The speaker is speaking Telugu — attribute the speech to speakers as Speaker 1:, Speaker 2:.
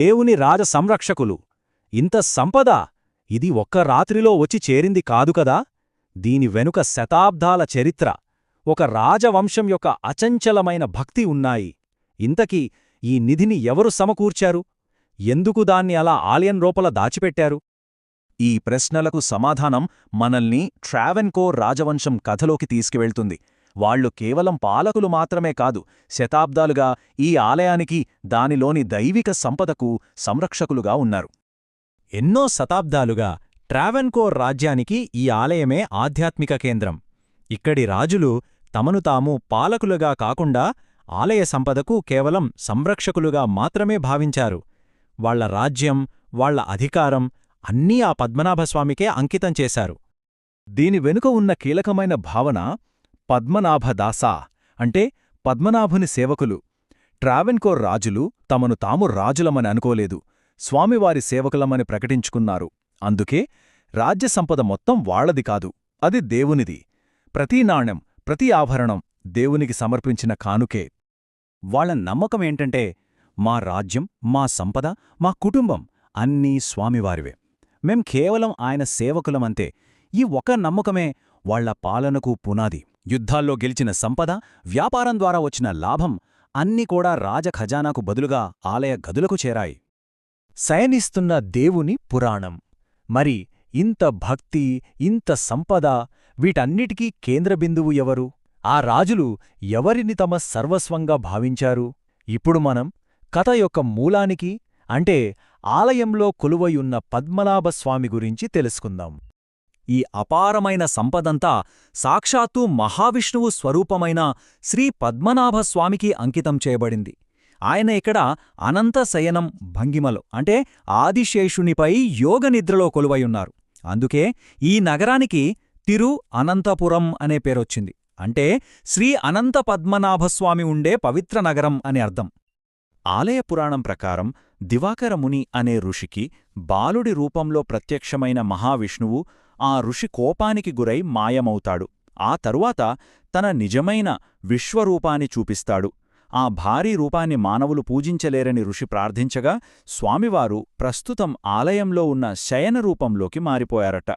Speaker 1: దేవుని రాజ సంరక్షకులు. ఇంత సంపద ఇది ఒక్క రాత్రిలో వచ్చి చేరింది కాదు కదా. దీని వెనుక శతాబ్దాల చరిత్ర, ఒక రాజవంశం యొక్క అచంచలమైన భక్తి ఉన్నాయి. ఇంతకీ ఈ నిధిని ఎవరు సమకూర్చారు? ఎందుకు దాన్ని అలా ఆలయం లోపల దాచిపెట్టారు?
Speaker 2: ఈ ప్రశ్నలకు సమాధానం మనల్ని ట్రావెన్కోర్ రాజవంశం కథలోకి తీసుకువెళ్తుంది. వాళ్లు కేవలం పాలకులు మాత్రమే కాదు, శతాబ్దాలుగా ఈ ఆలయానికి, దానిలోని దైవిక సంపదకు సంరక్షకులుగా ఉన్నారు.
Speaker 1: ఎన్నో శతాబ్దాలుగా ట్రావెన్కోర్ రాజ్యానికి ఈ ఆలయమే ఆధ్యాత్మిక కేంద్రం. ఇక్కడి రాజులు తమను తాము పాలకులుగా కాకుండా ఆలయ సంపదకు కేవలం సంరక్షకులుగా మాత్రమే భావించారు. వాళ్ల రాజ్యం, వాళ్ల అధికారం అన్నీ ఆ పద్మనాభస్వామికే అంకితం చేశారు.
Speaker 2: దీని వెనుక ఉన్న కీలకమైన భావన పద్మనాభదాస, అంటే పద్మనాభుని సేవకులు. ట్రావెన్కోర్ రాజులు తమను తాము రాజులమని అనుకోలేదు, స్వామివారి సేవకులమని ప్రకటించుకున్నారు. అందుకే రాజ్యసంపద మొత్తం వాళ్లది కాదు, అది దేవునిది. ప్రతి నాణెం, ప్రతి ఆభరణం దేవునికి సమర్పించిన కానుకే.
Speaker 1: వాళ్ల నమ్మకమేంటంటే, మా రాజ్యం, మా సంపద, మా కుటుంబం అన్నీ స్వామివారివే. మేం కేవలం ఆయన సేవకులమంతే. ఈ ఒక నమ్మకమే వాళ్ల పాలనకు పునాది. యుద్ధాల్లో గెలిచిన సంపద, వ్యాపారం ద్వారా వచ్చిన లాభం అన్నీ కూడా రాజఖజానాకు బదులుగా ఆలయ గదులకు చేరాయి. శయనిస్తున్న దేవుని పురాణం. మరి ఇంత భక్తి, ఇంత సంపద, వీటన్నిటికీ కేంద్రబిందువు ఎవరు? ఆ రాజులు ఎవరిని తమ సర్వస్వంగా భావించారు? ఇప్పుడు మనం కథ యొక్క మూలానికి, అంటే ఆలయంలో కొలువయున్న పద్మనాభస్వామి గురించి తెలుసుకుందాం. ఈ అపారమైన సంపదంతా సాక్షాత్తూ మహావిష్ణువు స్వరూపమైన శ్రీ పద్మనాభస్వామికి అంకితం చేయబడింది. ఆయన ఇక్కడ అనంత శయనం భంగిమలో, అంటే ఆదిశేషునిపై యోగనిద్రలో కొలువయున్నారు. అందుకే ఈ నగరానికి తిరు అనంతపురం అనే పేరొచ్చింది. అంటే శ్రీ అనంత పద్మనాభస్వామి ఉండే పవిత్ర నగరం అని అర్థం. ఆలయ పురాణం ప్రకారం దివాకరముని అనే ఋషికి బాలుడి రూపంలో ప్రత్యక్షమైన మహావిష్ణువు ఆ ఋషి కోపానికి గురై మాయమవుతాడు. ఆ తరువాత తన నిజమైన విశ్వరూపాన్ని చూపిస్తాడు. ఆ భారీ రూపాన్ని మానవులు పూజించలేరని ఋషి ప్రార్థించగా స్వామివారు ప్రస్తుతం ఆలయంలో ఉన్న శయన రూపంలోకి మారిపోయారట.